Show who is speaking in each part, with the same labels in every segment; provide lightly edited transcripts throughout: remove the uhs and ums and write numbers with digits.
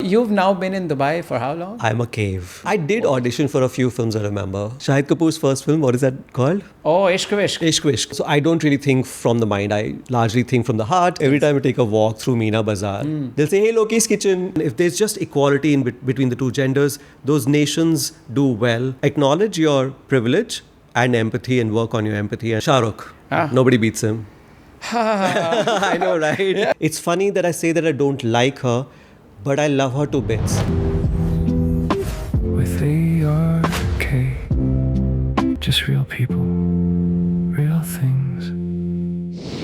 Speaker 1: You've now been in Dubai for how long?
Speaker 2: I'm a cave. I did audition for a few films, I remember. Shahid Kapoor's first film, what is that called?
Speaker 1: Oh, Ishq Vishk.
Speaker 2: Ishq Vishk. So I don't really think from the mind. I largely think from the heart. Every time I take a walk through Meena Bazaar, they'll say, hey, Lokesh Kitchen. If there's just equality in between the two genders, those nations do well. Acknowledge your privilege and empathy and work on your empathy. And Shah Rukh, nobody beats him. I know, right? Yeah. It's funny that I say that I don't like her, but I love her to bits.
Speaker 3: With ARK, just real people, real things.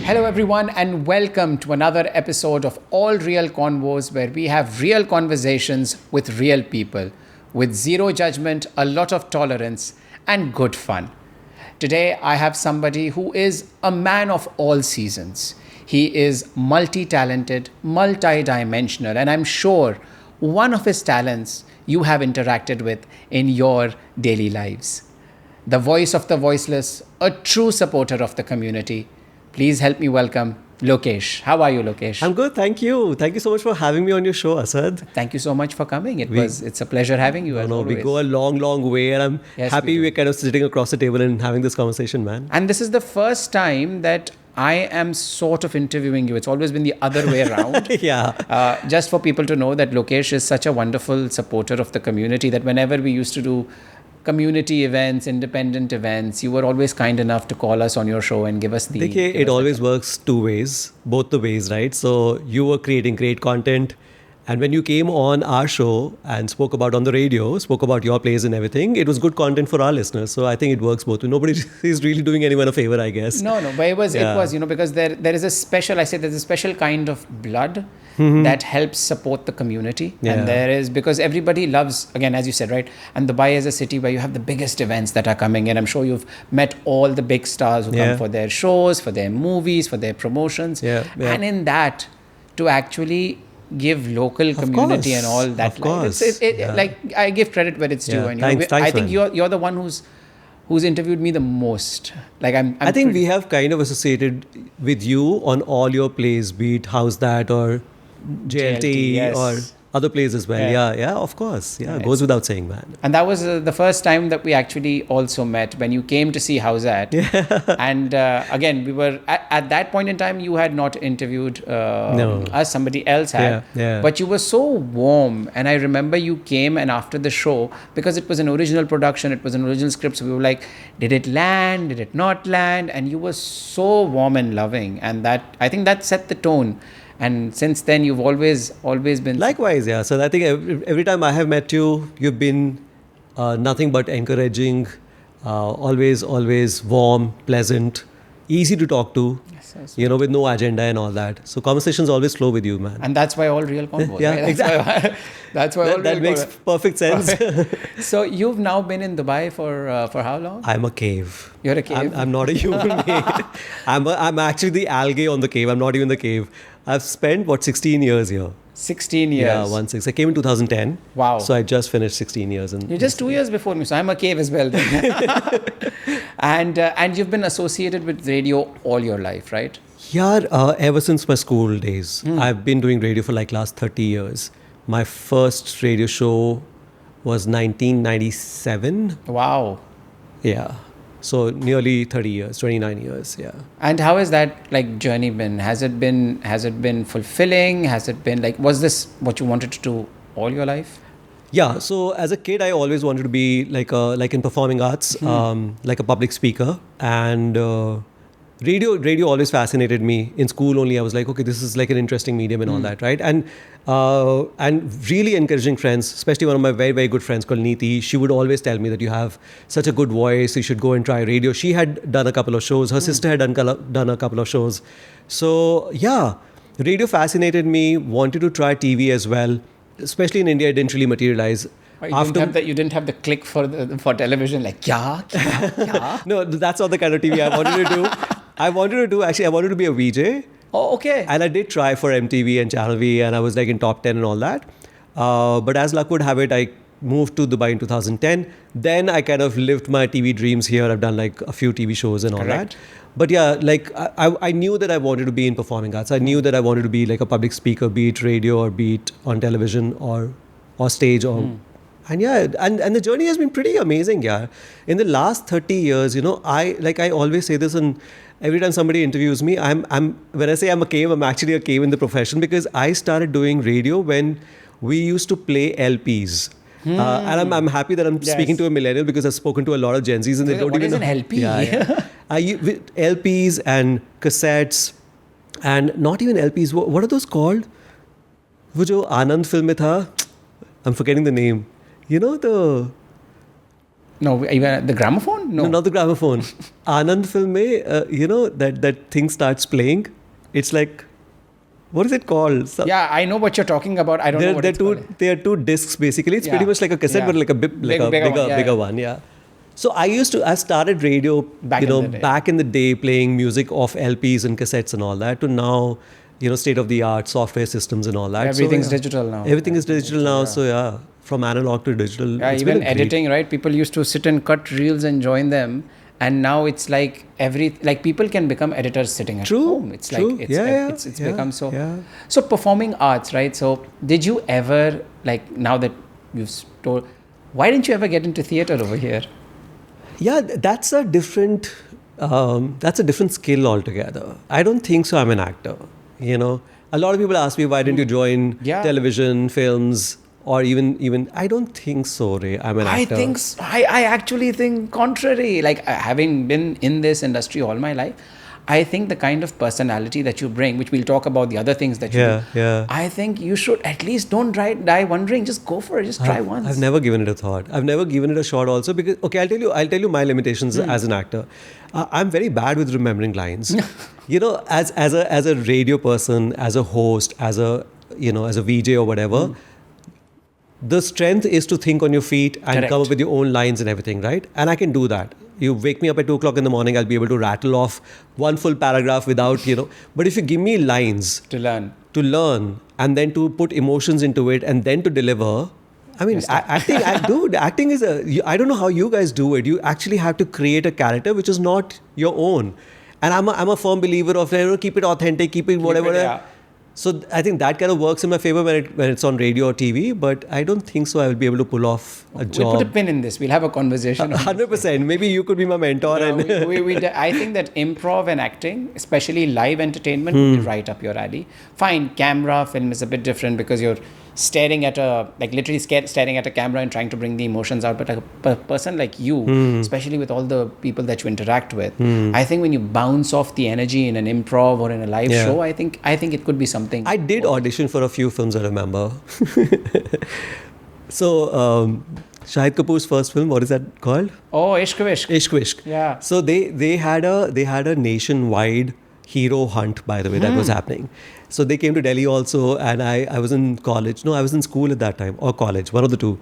Speaker 1: Hello everyone and welcome to another episode of All Real Konvos, where we have real conversations with real people, with zero judgment, a lot of tolerance and good fun. Today I have somebody who is a man of all seasons. He is multi-talented, multi-dimensional, and I'm sure one of his talents you have interacted with in your daily lives. The voice of the voiceless, a true supporter of the community. Please help me welcome Lokesh. How are you, Lokesh?
Speaker 2: I'm good, thank you. Thank you so much for having me on your show, Asad.
Speaker 1: Thank you so much for coming. It's a pleasure having you.
Speaker 2: We go a long way, and I'm happy we're kind of sitting across the table and having this conversation, man.
Speaker 1: And this is the first time that I am sort of interviewing you. It's always been the other way around.
Speaker 2: Yeah.
Speaker 1: Just for people to know that Lokesh is such a wonderful supporter of the community that whenever we used to do community events, independent events, you were always kind enough to call us on your show and give us the...
Speaker 2: It always works two ways, both the ways, right? So you were creating great content, and when you came on our show and spoke about on the radio, spoke about your plays and everything, it was good content for our listeners. So I think it works both. Nobody is really doing anyone a favor, I guess.
Speaker 1: No, but it was, because there is a special, there's a special kind of blood that helps support the community.
Speaker 2: Yeah.
Speaker 1: And there is, because everybody loves, again, as you said, right? And Dubai is a city where you have the biggest events that are coming in. I'm sure you've met all the big stars who come for their shows, for their movies, for their promotions.
Speaker 2: Yeah.
Speaker 1: And in that, to actually give local community and all that.
Speaker 2: Of course.
Speaker 1: Like, I give credit where it's due.
Speaker 2: Yeah.
Speaker 1: And
Speaker 2: Thanks,
Speaker 1: I think
Speaker 2: man.
Speaker 1: you're the one who's interviewed me the most. Like
Speaker 2: I think we have kind of associated with you on all your plays, be it How's That or JLT
Speaker 1: yes.
Speaker 2: or other plays as well. Yeah, of course. Yeah, it goes without saying, man.
Speaker 1: And that was the first time that we actually also met when you came to see How's That. Yeah. And again, we were at that point in time, you had not interviewed us, somebody else had.
Speaker 2: Yeah.
Speaker 1: But you were so warm. And I remember you came, and after the show, because it was an original production, it was an original script, so we were like, did it land? Did it not land? And you were so warm and loving. And I think that set the tone. And since then, you've always been...
Speaker 2: Likewise, yeah. So I think every time I have met you, you've been nothing but encouraging, always warm, pleasant, easy to talk to, with no agenda and all that. So conversations always flow with you, man.
Speaker 1: And that's why All Real Konvos.
Speaker 2: Yeah,
Speaker 1: right?
Speaker 2: exactly.
Speaker 1: That's why
Speaker 2: that makes perfect sense.
Speaker 1: So you've now been in Dubai for how long?
Speaker 2: I'm a cave.
Speaker 1: You're a cave?
Speaker 2: I'm not a human being. I'm actually the algae on the cave. I'm not even the cave. I've spent, 16 years here.
Speaker 1: 16 years?
Speaker 2: Yeah, 1/6. I came in 2010.
Speaker 1: Wow.
Speaker 2: So I just finished 16 years.
Speaker 1: You're just 2 years before me, so I'm a cave as well. And you've been associated with radio all your life, right?
Speaker 2: Yeah, ever since my school days. I've been doing radio for like last 30 years. My first radio show was 1997.
Speaker 1: Wow.
Speaker 2: Yeah. So nearly 30 years, 29 years, yeah.
Speaker 1: And how has that journey been? Has it been fulfilling? Has it been was this what you wanted to do all your life?
Speaker 2: Yeah, so as a kid, I always wanted to be like in performing arts, like a public speaker. And radio always fascinated me. In school only, I was like, okay, this is like an interesting medium and all that, right? And really encouraging friends, especially one of my very, very good friends called Neeti. She would always tell me that you have such a good voice, you should go and try radio. She had done a couple of shows. Her sister had done a couple of shows. So yeah, radio fascinated me, wanted to try TV as well. Especially in India, it didn't really materialize.
Speaker 1: You didn't have the click for television, like, kya?
Speaker 2: No, that's not the kind of TV I wanted to do. I wanted to be a VJ.
Speaker 1: Oh, okay.
Speaker 2: And I did try for MTV and Channel V, and I was like in top 10 and all that. But as luck would have it, I moved to Dubai in 2010. Then I kind of lived my TV dreams here. I've done like a few TV shows and all
Speaker 1: Correct.
Speaker 2: that. But yeah, like I knew that I wanted to be in performing arts. I knew that I wanted to be like a public speaker, be it radio or be it on television or stage or and yeah, and the journey has been pretty amazing. Yeah, in the last 30 years, you know, I always say this, and every time somebody interviews me, I'm when I say I'm a cave, I'm actually a cave in the profession, because I started doing radio when we used to play LPs. And I'm happy that I'm speaking to a millennial, because I've spoken to a lot of Gen Zs and they don't
Speaker 1: What
Speaker 2: even
Speaker 1: is
Speaker 2: know.
Speaker 1: an LP?
Speaker 2: Yeah. With LPs and cassettes, and not even LPs. What are those called? वो जो आनंद film में था, I'm forgetting the name. You know the...
Speaker 1: No, even the gramophone? No.
Speaker 2: No, not the gramophone. Anand film mein, you know, that thing starts playing. It's like, what is it called?
Speaker 1: Yeah, I know what you're talking about. I don't know what it's called.
Speaker 2: There are two discs basically. It's pretty much like a cassette, but like a bigger one. Yeah. So I started radio,
Speaker 1: Back in the day.
Speaker 2: playing music off LPs and cassettes and all that, to now, you know, state of the art software systems and all that.
Speaker 1: Everything's digital now.
Speaker 2: Everything is digital now. So yeah, from analog to digital.
Speaker 1: Yeah, even editing, right? People used to sit and cut reels and join them, and now it's like people can become editors sitting at home. It's become so.
Speaker 2: Yeah.
Speaker 1: So performing arts, right? So did you ever, like, now that you've told, why didn't you ever get into theater over here?
Speaker 2: Yeah, that's a different skill altogether. I don't think so. I'm an actor. You know, a lot of people ask me, why didn't you join television, films, or even I don't think so, Ray. I'm an actor.
Speaker 1: I actually think contrary. Like, having been in this industry all my life, I think the kind of personality that you bring, which we'll talk about the other things that you do.
Speaker 2: Yeah.
Speaker 1: I think you should at least don't die wondering. Just go for it. Just try once.
Speaker 2: I've never given it a thought. I've never given it a shot also, because, okay, I'll tell you my limitations as an actor. I'm very bad with remembering lines. You know, as a radio person, as a host, as a VJ or whatever, the strength is to think on your feet and come up with your own lines and everything, right? And I can do that. You wake me up at 2 o'clock in the morning, I'll be able to rattle off one full paragraph without, you know. But if you give me lines
Speaker 1: to
Speaker 2: learn, and then to put emotions into it, and then to deliver, I mean, acting is I don't know how you guys do it. You actually have to create a character which is not your own. And I'm a firm believer of, you know, keep it authentic, keep it whatever. So I think that kind of works in my favor when it's on radio or TV, but I don't think so I will be able to pull off a job.
Speaker 1: We'll put a pin in this. We'll have a conversation.
Speaker 2: 100%. Maybe you could be my mentor.
Speaker 1: I think that improv and acting, especially live entertainment, will be right up your alley. Fine, camera, film is a bit different because you're staring at staring at a camera and trying to bring the emotions out. But a person like you, especially with all the people that you interact with, I think when you bounce off the energy in an improv or in a live show, I think it could be something.
Speaker 2: I did audition for a few films, I remember. So, Shahid Kapoor's first film, what is that called?
Speaker 1: Oh, Ishq Vishk.
Speaker 2: Ishq Vishk.
Speaker 1: Yeah.
Speaker 2: So they had a nationwide hero hunt, by the way, that was happening. So they came to Delhi also, and I was in college. No, I was in school at that time, or college, one of the two.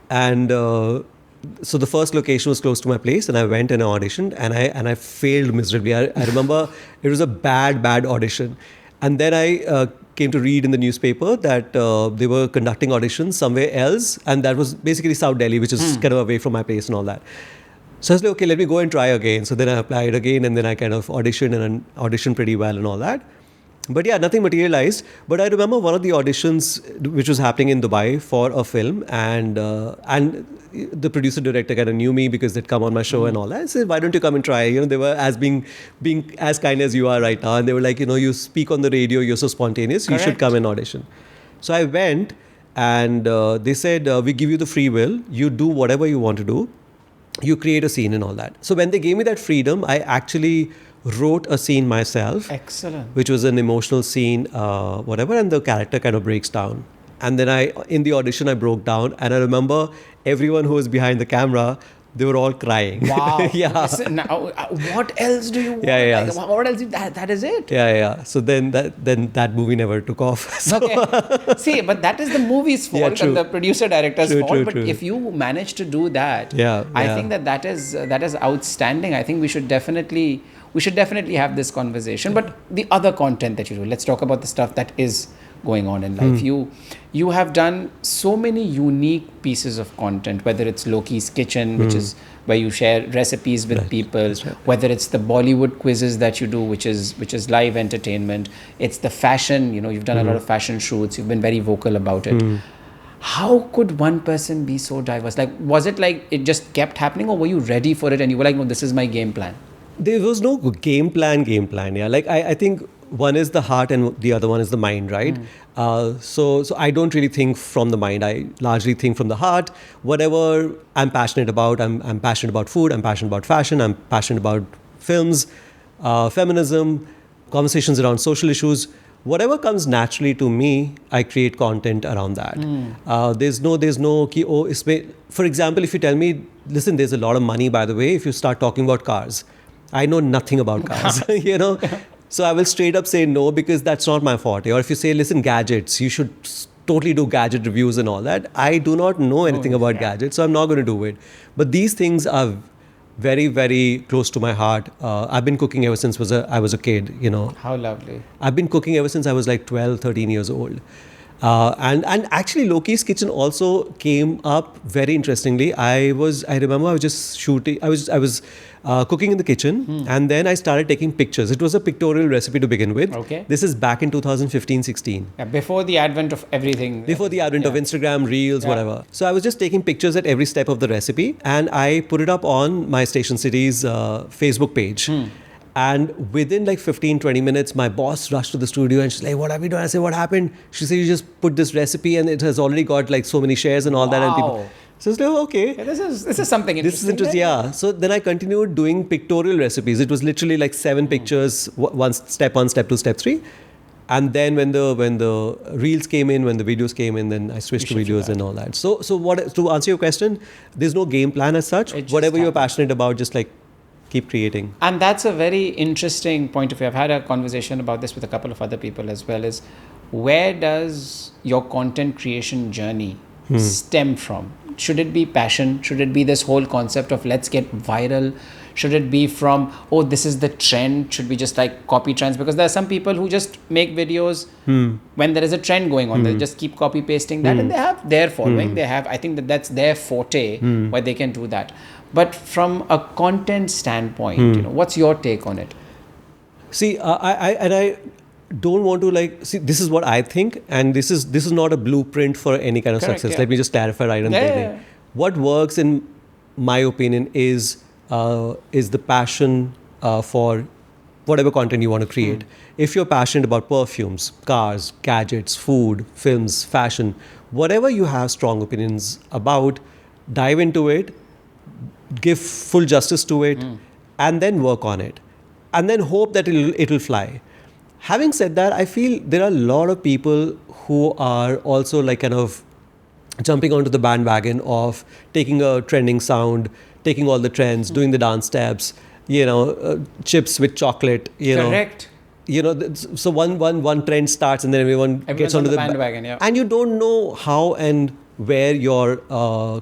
Speaker 2: And so the first location was close to my place, and I went and I auditioned, and I failed miserably. I remember it was a bad audition. And then I came to read in the newspaper that they were conducting auditions somewhere else, and that was basically South Delhi, which is kind of away from my place and all that. So I was like, okay, let me go and try again. So then I applied again, and then I kind of auditioned pretty well and all that. But yeah, nothing materialized. But I remember one of the auditions which was happening in Dubai for a film, and the producer director kind of knew me because they'd come on my show and all that. I said, why don't you come and try? You know, they were being as kind as you are right now, and they were like, you know, you speak on the radio, you're so spontaneous, you should come and audition. So I went, and they said, we give you the free will, you do whatever you want to do, you create a scene and all that. So when they gave me that freedom, I actually wrote a scene myself.
Speaker 1: Excellent.
Speaker 2: Which was an emotional scene, whatever, and the character kind of breaks down. And then in the audition, I broke down, and I remember everyone who was behind the camera, they were all crying.
Speaker 1: Wow.
Speaker 2: Yeah.
Speaker 1: Listen, now, what else do you want?
Speaker 2: Yeah.
Speaker 1: Like, what else? That is it.
Speaker 2: Yeah. So then that movie never took off. So
Speaker 1: Okay. See, but that is the movie's fault and the producer director's fault. But if you manage to do that, I think that is outstanding. I think we should definitely have this conversation. But the other content that you do, let's talk about the stuff that is going on in life. You have done so many unique pieces of content, whether it's Loki's Kitchen, which is where you share recipes with people, whether it's the Bollywood quizzes that you do, which is live entertainment. It's the fashion, you've done a lot of fashion shoots, you've been very vocal about it. How could one person be so diverse? Like, was it like it just kept happening, or were you ready for it and you were like, no, this is my game plan?
Speaker 2: There was no game plan. Yeah, like I think one is the heart and the other one is the mind, right? So I don't really think from the mind. I largely think from the heart. Whatever I'm passionate about, I'm passionate about food, I'm passionate about fashion, I'm passionate about films, feminism, conversations around social issues. Whatever comes naturally to me, I create content around that. There's no ki, for example, if you tell me, listen, there's a lot of money, by the way, if you start talking about cars. I know nothing about cars, So I will straight up say no, because that's not my forte. Or if you say, listen, gadgets, you should totally do gadget reviews and all that. I do not know anything about gadgets, so I'm not going to do it. But these things are very, very close to my heart. I've been cooking ever since I was a kid,
Speaker 1: How lovely.
Speaker 2: I've been cooking ever since I was like 12, 13 years old. And actually Loki's Kitchen also came up very interestingly. I remember I was just shooting, I was cooking in the kitchen, and then I started taking pictures. It was a pictorial recipe to begin with.
Speaker 1: Okay.
Speaker 2: This is back in 2015-16.
Speaker 1: Yeah, before the advent of everything.
Speaker 2: Before the advent of Instagram, Reels, whatever. So I was just taking pictures at every step of the recipe, and I put it up on my Station City's Facebook page. And within like 15-20 minutes, my boss rushed to the studio and she's like, what have you done? I said, what happened? She said, you just put this recipe and it has already got like so many shares and all that. And people, so it's like, okay.
Speaker 1: Yeah, this is something interesting.
Speaker 2: This is interesting, yeah. So then I continued doing pictorial recipes. It was literally like 7 pictures, step 1, step 2, step 3. And then when the reels came in, when the videos came in, then I switched to videos and all that. So what, to answer your question, there's no game plan as such. Whatever you're passionate about, just like keep creating.
Speaker 1: And that's a very interesting point of view. I've had a conversation about this with a couple of other people as well, is where does your content creation journey stem from? Should it be passion? Should it be this whole concept of let's get viral? Should it be from, oh, this is the trend? Should we just like copy trends? Because there are some people who just make videos when there is a trend going on. They just keep copy pasting that and they have their following. I think that's their forte where they can do that. But from a content standpoint, what's your take on it?
Speaker 2: See, I don't want to this is what I think, and this is not a blueprint for any kind of success. Let me just clarify right on the beginning. What works, in my opinion, is the passion for whatever content you want to create. If you're passionate about perfumes, cars, gadgets, food, films, fashion, whatever you have strong opinions about, dive into it, give full justice to it, and then work on it, and then hope that it'll fly. Having said that, I feel there are a lot of people who are also like kind of jumping onto the bandwagon of taking a trending sound, taking all the trends, doing the dance steps, chips with chocolate,
Speaker 1: Correct.
Speaker 2: So one trend starts and then everyone gets onto the
Speaker 1: bandwagon,
Speaker 2: and you don't know how and where your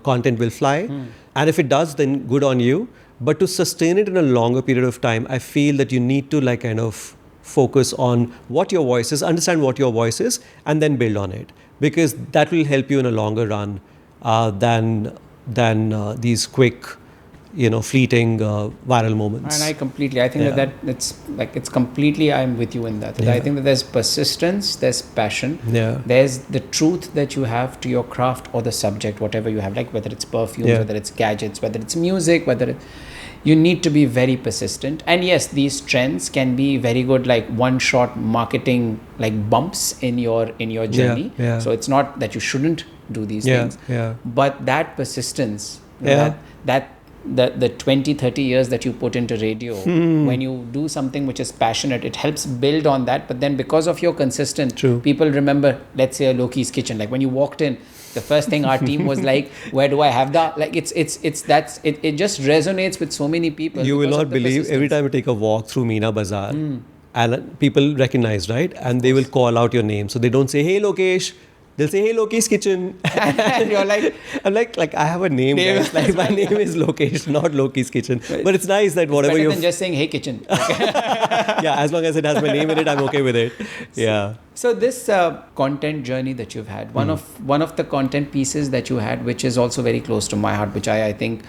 Speaker 2: content will fly. And if it does, then good on you. But to sustain it in a longer period of time, I feel that you need to like kind of focus on what your voice is, understand what your voice is, and then build on it. Because that will help you in a longer run than these quick, fleeting viral moments.
Speaker 1: And I think that it's completely, I'm with you in that. I think that there's persistence, there's passion, there's the truth that you have to your craft or the subject, whatever you have, like whether it's perfumes, whether it's gadgets, whether it's music, you need to be very persistent. And yes, these trends can be very good, like one-shot marketing, like bumps in your journey. So it's not that you shouldn't do these things, but that persistence, the 20-30 years that you put into radio, when you do something which is passionate, it helps build on that. But then because of your consistent, people remember, let's say, a Loki's Kitchen. Like when you walked in, the first thing our team was like, where do I have that? Like it just resonates with so many people.
Speaker 2: You will not believe, every time I take a walk through Meena Bazaar, and people recognize, right? And they will call out your name. So they don't say, hey Lokesh, they'll say, "Hey, Lokesh's kitchen,"
Speaker 1: And you're like,
Speaker 2: I'm like I have a name, guys. Like my name is Lokesh, not Lokesh's kitchen. But it's nice that whatever
Speaker 1: better
Speaker 2: you
Speaker 1: than just saying, "Hey, kitchen."
Speaker 2: yeah, as long as it has my name in it, I'm okay with it. Yeah.
Speaker 1: So this content journey that you've had, one of the content pieces that you had, which is also very close to my heart, which I think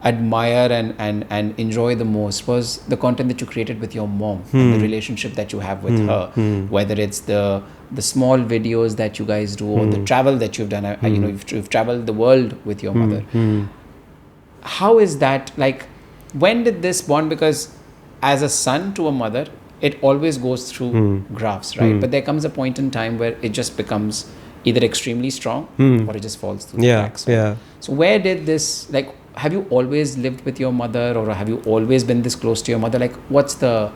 Speaker 1: admire and enjoy the most, was the content that you created with your mom and the relationship that you have with her. Whether it's the small videos that you guys do or the travel that you've done. You know, you've traveled the world with your mother. How is that? Like, when did this bond? Because as a son to a mother, it always goes through graphs, right? But there comes a point in time where it just becomes either extremely strong or it just falls through the cracks. So where did this, like, have you always lived with your mother, or have you always been this close to your mother? Like, what's the...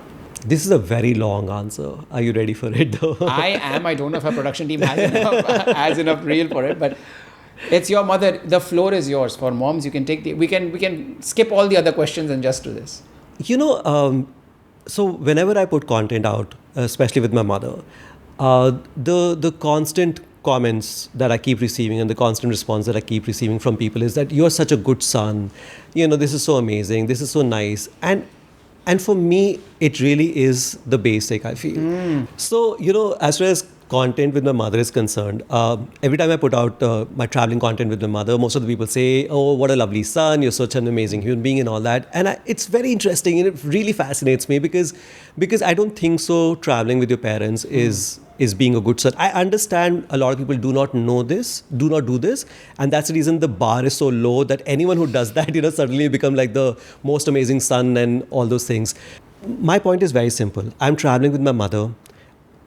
Speaker 2: This is a very long answer. Are you ready for it though?
Speaker 1: I am. I don't know if our production team has enough reel for it, but it's your mother. The floor is yours. For moms, you can take we can skip all the other questions and just do this.
Speaker 2: You know, so whenever I put content out, especially with my mother, the constant comments that I keep receiving and the constant response that I keep receiving from people is that you're such a good son. You know, this is so amazing. This is so nice. And for me, it really is the basic, I feel. So, you know, as far as content with my mother is concerned, every time I put out my traveling content with my mother, most of the people say, "Oh, what a lovely son, you're such an amazing human being," and all that. And it's very interesting, and it really fascinates me because I don't think so traveling with your parents is being a good son. I understand a lot of people do not do this, and that's the reason the bar is so low that anyone who does that, you know, suddenly become like the most amazing son and all those things. My point is very simple. I'm traveling with my mother.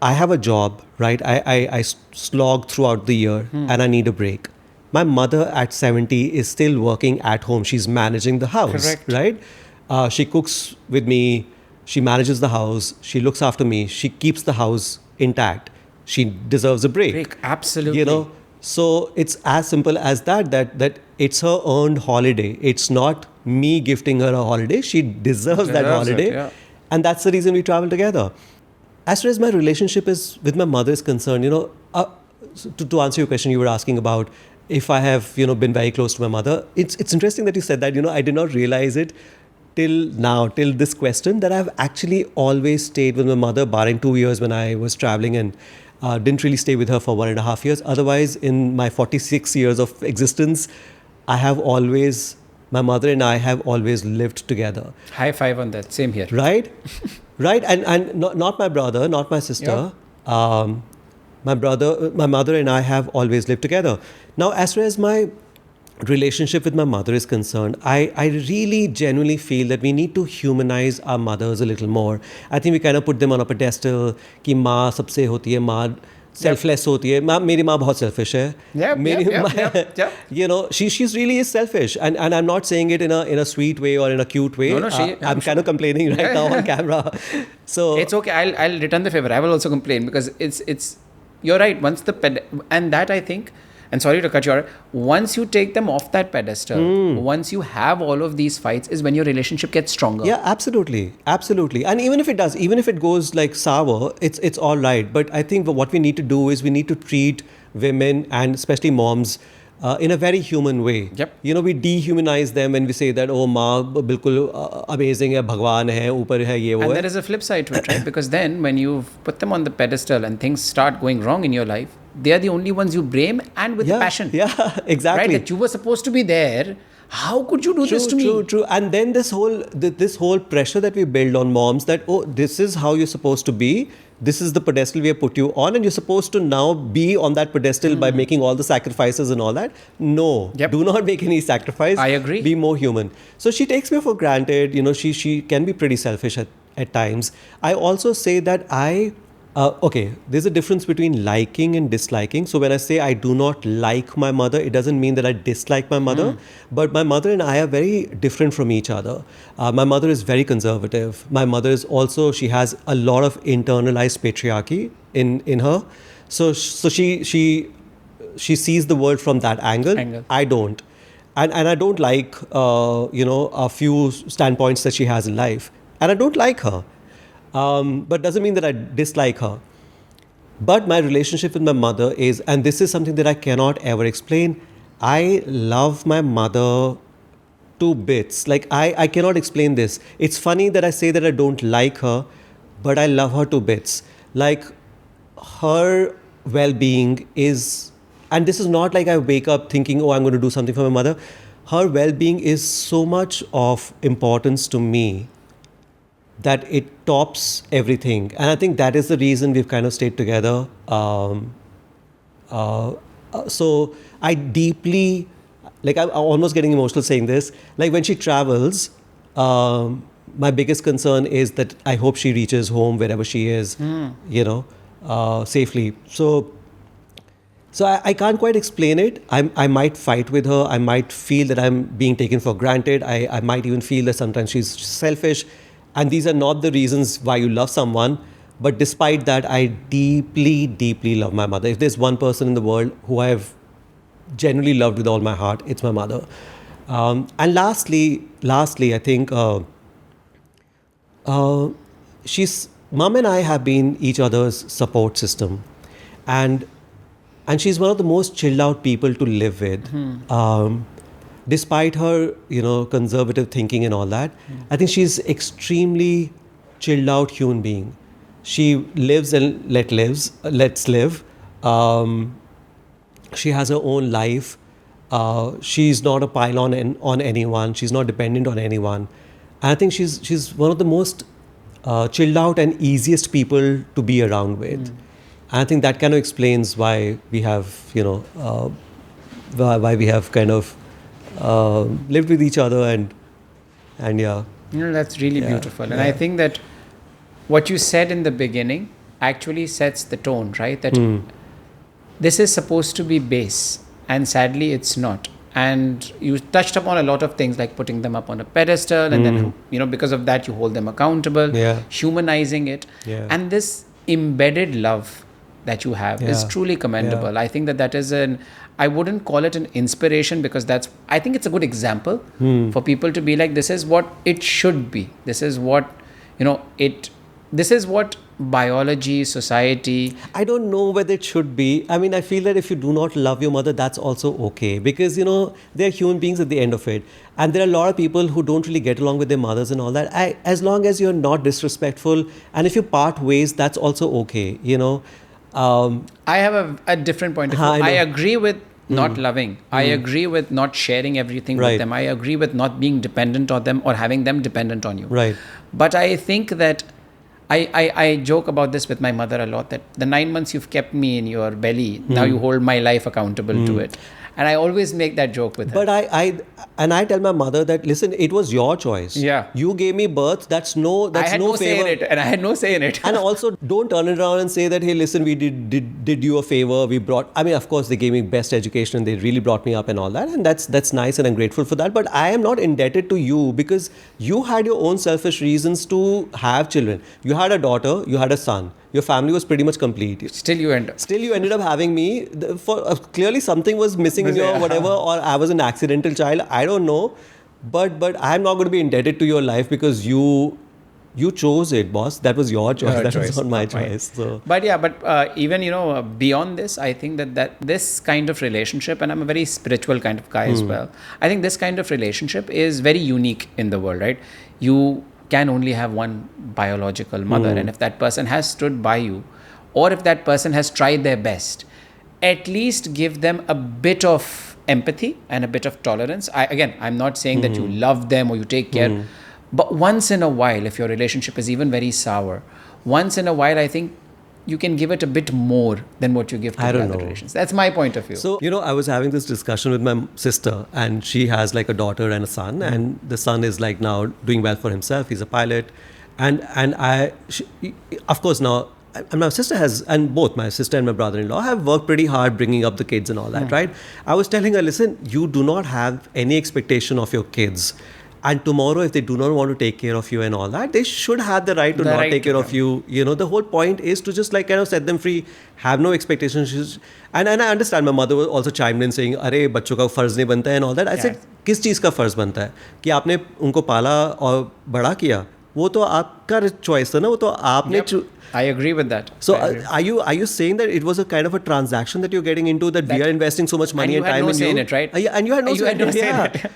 Speaker 2: I have a job, right? I slog throughout the year and I need a break. My mother at 70 is still working at home. She's managing the house,
Speaker 1: Correct.
Speaker 2: right? She cooks with me. She manages the house. She looks after me. She keeps the house intact. She deserves a break.
Speaker 1: Absolutely.
Speaker 2: You know, so it's as simple as that it's her earned holiday. It's not me gifting her a holiday. She deserves that holiday.
Speaker 1: Yeah.
Speaker 2: And that's the reason we travel together. As far as my relationship with my mother is concerned, you know, to answer your question, you were asking about if I have, you know, been very close to my mother. It's interesting that you said that. You know, I did not realize it till this question, that I've actually always stayed with my mother, barring 2 years when I was traveling and didn't really stay with her for 1.5 years. Otherwise, in my 46 years of existence, my mother and I have always lived together.
Speaker 1: High five on that. Same here.
Speaker 2: Right? Right? And not my brother, not my sister. My mother and I have always lived together. Now, as far as my relationship with my mother is concerned, I really genuinely feel that we need to humanize our mothers a little more. I think we kind of put them on a pedestal, कि माँ सबसे होती है, माँ selfless होती है. मेरी माँ बहुत selfish है.
Speaker 1: Yep.
Speaker 2: You know, she's really is selfish, and I'm not saying it in a sweet way or in a cute way.
Speaker 1: No,
Speaker 2: I'm kind of complaining right now on camera. So
Speaker 1: it's okay. I'll return the favor. I will also complain because it's you're right. And that I think. And sorry to cut you off. Once you take them off that pedestal, once you have all of these fights, is when your relationship gets stronger.
Speaker 2: Yeah, absolutely. And even if it goes like sour, it's all right. But I think what we need to do is we need to treat women and especially moms in a very human way.
Speaker 1: Yep.
Speaker 2: You know, we dehumanize them when we say that, oh, माँ बिल्कुल amazing है, भगवान है, ऊपर है, ये वो है.
Speaker 1: And there is a flip side to it, right? Because then when you put them on the pedestal and things start going wrong in your life, they are the only ones you blame, and with passion.
Speaker 2: Yeah, exactly.
Speaker 1: Right? That you were supposed to be there. How could you do this to me?
Speaker 2: True. And then this whole pressure that we build on moms that, oh, this is how you're supposed to be. This is the pedestal we have put you on, and you're supposed to now be on that pedestal by making all the sacrifices and all that. No, do not make any sacrifice.
Speaker 1: I agree.
Speaker 2: Be more human. So she takes me for granted. You know, she can be pretty selfish at times. I also say that okay, there's a difference between liking and disliking. So when I say I do not like my mother, it doesn't mean that I dislike my mother. But my mother and I are very different from each other. My mother is very conservative. My mother is also, she has a lot of internalized patriarchy in her. So she sees the world from that angle. I don't. And I don't like, a few standpoints that she has in life. And I don't like her. But doesn't mean that I dislike her. But my relationship with my mother is, and this is something that I cannot ever explain, I love my mother to bits. Like, I cannot explain this. It's funny that I say that I don't like her, but I love her to bits. Like, her well-being is, and this is not like I wake up thinking, oh, I'm going to do something for my mother. Her well-being is so much of importance to me that it tops everything. And I think that is the reason we've kind of stayed together. So I deeply, like, I'm almost getting emotional saying this. Like, when she travels, my biggest concern is that I hope she reaches home wherever she is, safely. So I can't quite explain it. I might fight with her. I might feel that I'm being taken for granted. I might even feel that sometimes she's selfish. And these are not the reasons why you love someone. But despite that, I deeply, deeply love my mother. If there's one person in the world who I have genuinely loved with all my heart, it's my mother. And lastly, I think Mom and I have been each other's support system. And she's one of the most chilled out people to live with. Despite her, conservative thinking and all that, I think she's extremely chilled out human being. She lives and lets live. She has her own life. She's not a pylon on anyone. She's not dependent on anyone. And I think she's one of the most chilled out and easiest people to be around with. And I think that kind of explains why we have, why we have kind of lived with each other and yeah.
Speaker 1: That's really beautiful. And I think that what you said in the beginning actually sets the tone, right? That this is supposed to be base, and sadly it's not. And you touched upon a lot of things like putting them up on a pedestal, and then, because of that you hold them accountable, humanizing it. And this embedded love that you have is truly commendable. I think that is I wouldn't call it an inspiration, because I think it's a good example for people to be like, this is what it should be. This is what, this is what biology, society.
Speaker 2: I don't know whether it should be. I mean, I feel that if you do not love your mother, that's also okay, because, they're human beings at the end of it. And there are a lot of people who don't really get along with their mothers and all that. As long as you're not disrespectful, and if you part ways, that's also okay,
Speaker 1: I have a different point of view. I agree with not loving. I agree with not sharing everything with them. I agree with not being dependent on them or having them dependent on you.
Speaker 2: Right.
Speaker 1: But I think that I joke about this with my mother a lot, that the 9 months you've kept me in your belly, now you hold my life accountable to it. And I always make that joke with her.
Speaker 2: But I tell my mother that, listen, it was your choice.
Speaker 1: Yeah.
Speaker 2: You gave me birth. That's no
Speaker 1: I had no
Speaker 2: favor.
Speaker 1: say in it, and I had no say in it.
Speaker 2: And also, don't turn it around and say that, hey, listen, we did you a favor. Of course, they gave me best education and they really brought me up and all that. And that's nice, and I'm grateful for that. But I am not indebted to you, because you had your own selfish reasons to have children. You had a daughter, you had a son. Your family was pretty much complete.
Speaker 1: Still you ended up
Speaker 2: having me. Clearly something was missing in your whatever, or I was an accidental child. I don't know. But I'm not going to be indebted to your life because you chose it, boss. That was your choice. That was not my choice. So.
Speaker 1: But even, beyond this, I think that this kind of relationship, and I'm a very spiritual kind of guy as well. I think this kind of relationship is very unique in the world, right? You can only have one biological mother, and if that person has stood by you, or if that person has tried their best, at least give them a bit of empathy and a bit of tolerance. I'm not saying that you love them or you take care, but once in a while, if your relationship is even very sour, once in a while, I think you can give it a bit more than what you give to the other relations. That's my point of view.
Speaker 2: So, I was having this discussion with my sister, and she has like a daughter and a son, and the son is like now doing well for himself. He's a pilot. And of course now, and my sister and both my sister and my brother-in-law have worked pretty hard bringing up the kids and all that, right? I was telling her, listen, you do not have any expectation of your kids. And tomorrow, if they do not want to take care of you and all that, they should have the right to not take care of you. The whole point is to just like kind of set them free, have no expectations. And I understand my mother also chimed in saying, "Arey, बच्चों का फर्ज नहीं बनता है" and all that. I said, किस चीज़ का फर्ज बनता है कि आपने उनको पाला और बड़ा किया? वो तो आपका choice था ना, वो तो आपने
Speaker 1: I agree with that.
Speaker 2: So are you saying that it was a kind of a transaction that you're getting into, that we are investing so much money and time in you?
Speaker 1: And you had no say in it, right?
Speaker 2: And you had no say in it.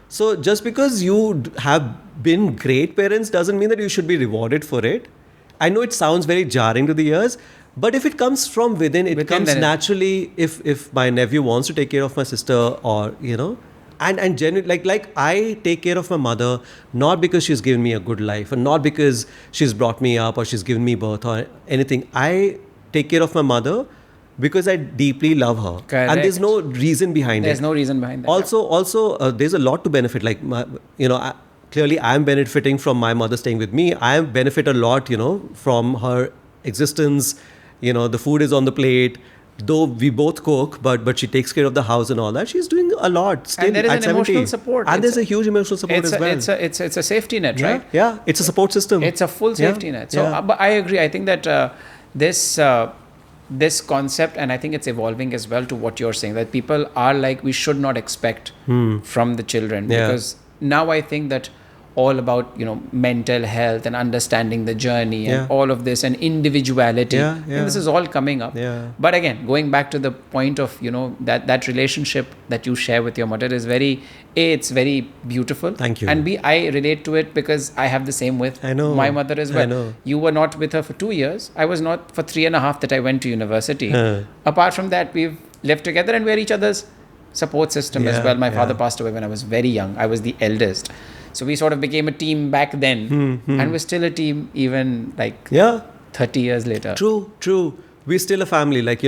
Speaker 2: So just because you have been great parents doesn't mean that you should be rewarded for it. I know it sounds very jarring to the ears, but if it comes from within, it comes naturally. If my nephew wants to take care of my sister, or and genuinely, like I take care of my mother not because she's given me a good life, or not because she's brought me up or she's given me birth or anything. I take care of my mother because I deeply love her.
Speaker 1: Correct.
Speaker 2: And there's no reason behind it.
Speaker 1: There's no reason behind that.
Speaker 2: Also, there's a lot to benefit. Like clearly I'm benefiting from my mother staying with me. I benefit a lot, from her existence. The food is on the plate. Though we both cook, but she takes care of the house and all that. She's doing a lot still.
Speaker 1: And there is
Speaker 2: at
Speaker 1: an
Speaker 2: 70.
Speaker 1: emotional support.
Speaker 2: And there's a huge emotional support as well.
Speaker 1: It's a safety net, right?
Speaker 2: Yeah, it's a support system.
Speaker 1: It's a full safety net. So, but I agree. I think that this concept, and I think it's evolving as well to what you're saying, that people are like, we should not expect from the children, because now I think that all about mental health and understanding the journey and all of this and individuality. I think this is all coming up. But again, going back to the point of that relationship that you share with your mother is it's very beautiful.
Speaker 2: Thank you.
Speaker 1: And I relate to it because I have the same with my mother as well.
Speaker 2: I know.
Speaker 1: You were not with her for 2 years. I was not for 3.5 that I went to university. Apart from that, we've lived together and we're each other's support system as well. My father passed away when I was very young. I was the eldest. So we sort of became a team back then, and we're still a team even 30 years later.
Speaker 2: True. We're still a family. Like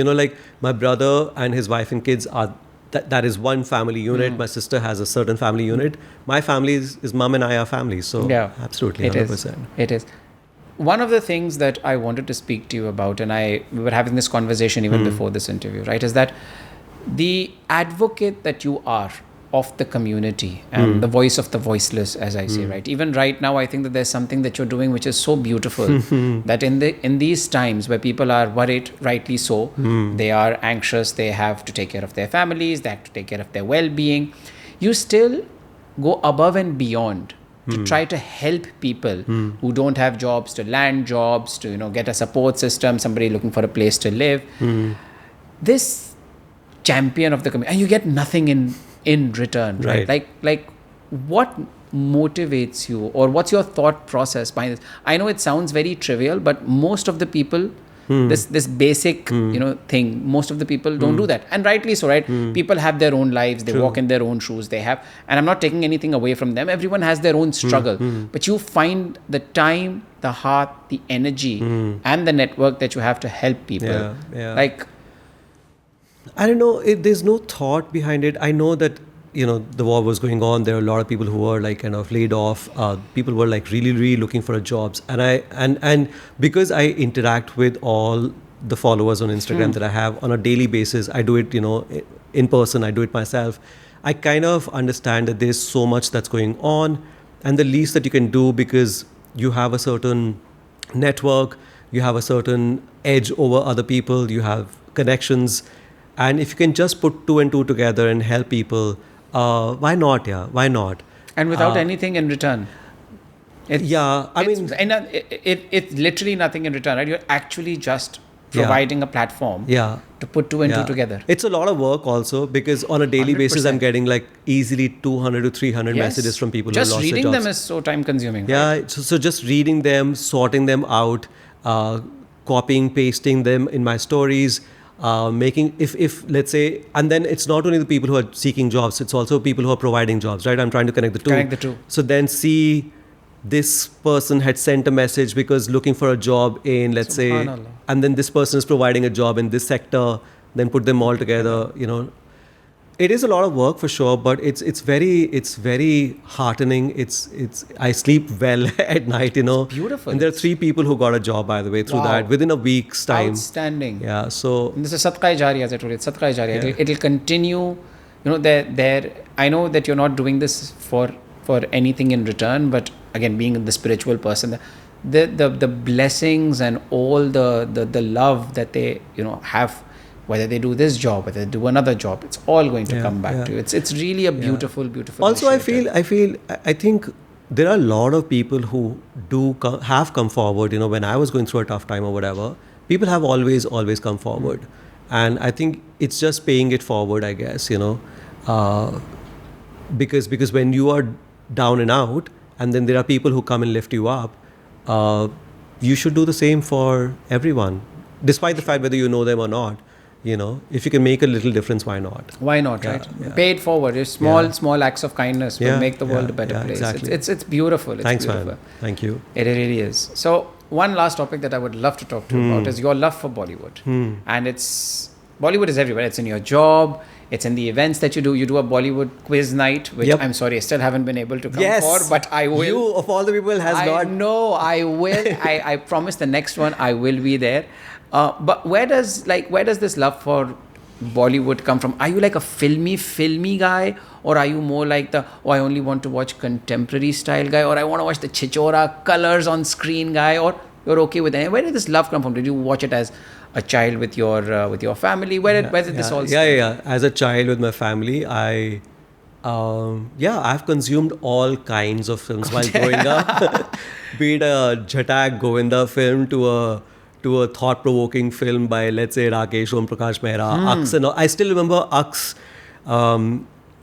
Speaker 2: my brother and his wife and kids are that is one family unit. My sister has a certain family unit. My family is mom and I are family. So absolutely, 100%.
Speaker 1: It is. One of the things that I wanted to speak to you about, and we were having this conversation even before this interview, right, is that the advocate that you are of the community and the voice of the voiceless, as I say, right? Even right now, I think that there's something that you're doing which is so beautiful that in these times where people are worried, rightly so, they are anxious, they have to take care of their families, they have to take care of their well-being, you still go above and beyond to try to help people who don't have jobs to land jobs, to get a support system, somebody looking for a place to live. This champion of the community, and you get nothing in return, right? Like what motivates you, or what's your thought process behind this? I know it sounds very trivial, but most of the people, this basic thing, most of the people don't do that, and rightly so, right? People have their own lives, they walk in their own shoes, and I'm not taking anything away from them. Everyone has their own struggle, but you find the time, the heart, the energy, and the network that you have to help people. Like,
Speaker 2: I don't know. There's no thought behind it. I know that the war was going on. There are a lot of people who were like kind of laid off. People were like really, really looking for jobs. And because I interact with all the followers on Instagram that I have on a daily basis, I do it in person. I do it myself. I kind of understand that there's so much that's going on, and the least that you can do, because you have a certain network, you have a certain edge over other people, you have connections. And if you can just put 2 and 2 together and help people, why not? Yeah, why not?
Speaker 1: And without anything in return. It's literally nothing in return, right? You're actually just providing a platform to put 2 and 2 together.
Speaker 2: It's a lot of work also, because on a daily 100%. Basis, I'm getting like easily 200 to 300 messages from people who lost their jobs.
Speaker 1: Just reading them is so time consuming.
Speaker 2: Yeah,
Speaker 1: right?
Speaker 2: So just reading them, sorting them out, copying, pasting them in my stories. Making if let's say, and then it's not only the people who are seeking jobs, it's also people who are providing jobs, right? I'm trying to connect the two. So then see, this person had sent a message because looking for a job in, let's say, and then this person is providing a job in this sector, then put them all together. It is a lot of work for sure, but it's very heartening. I sleep well at night,
Speaker 1: It's beautiful.
Speaker 2: And there are 3 people who got a job, by the way, through that within a week's time.
Speaker 1: Outstanding.
Speaker 2: Yeah. So
Speaker 1: and this is Sadqa-e-Jariya, as I told you. It's Sadqa-e-Jariya. Yeah. It'll continue. I know that you're not doing this for anything in return, but again, being the spiritual person, the blessings and all the love that they have, whether they do this job, whether they do another job, it's all going to come back to you. It's really a beautiful
Speaker 2: also
Speaker 1: initiative.
Speaker 2: I think there are a lot of people who have come forward. You know, when I was going through a tough time or whatever, people have always come forward, and I think it's just paying it forward, I guess. You know, because when you are down and out, and then there are people who come and lift you up, you should do the same for everyone, despite the fact whether you know them or not. You know, if you can make a little difference, why not?
Speaker 1: Why not, right? Pay it forward. It's small acts of kindness will make the world a better place.
Speaker 2: Exactly.
Speaker 1: It's beautiful. It's
Speaker 2: Thanks,
Speaker 1: beautiful.
Speaker 2: man. Thank you.
Speaker 1: It really is. So one last topic that I would love to talk to you about is your love for Bollywood. And Bollywood is everywhere. It's in your job. It's in the events that you do. You do a Bollywood quiz night, which I'm sorry, I still haven't been able to come for, but I will.
Speaker 2: You, of all the people, has not.
Speaker 1: No, I will. I promise the next one I will be there. But where does this love for Bollywood come from? Are you like a filmy guy, or are you more like I only want to watch contemporary style guy, or I want to watch the chichora colors on screen guy, or you're okay with it? Where did this love come from? Did you watch it as a child with your family? Where did this all start?
Speaker 2: Yeah. As a child with my family, I've consumed all kinds of films while growing up. Be it a Jhatak Govinda film to a thought-provoking film by, let's say, Rakesh Om Prakash Mehra, Aks, and all. I still remember Aks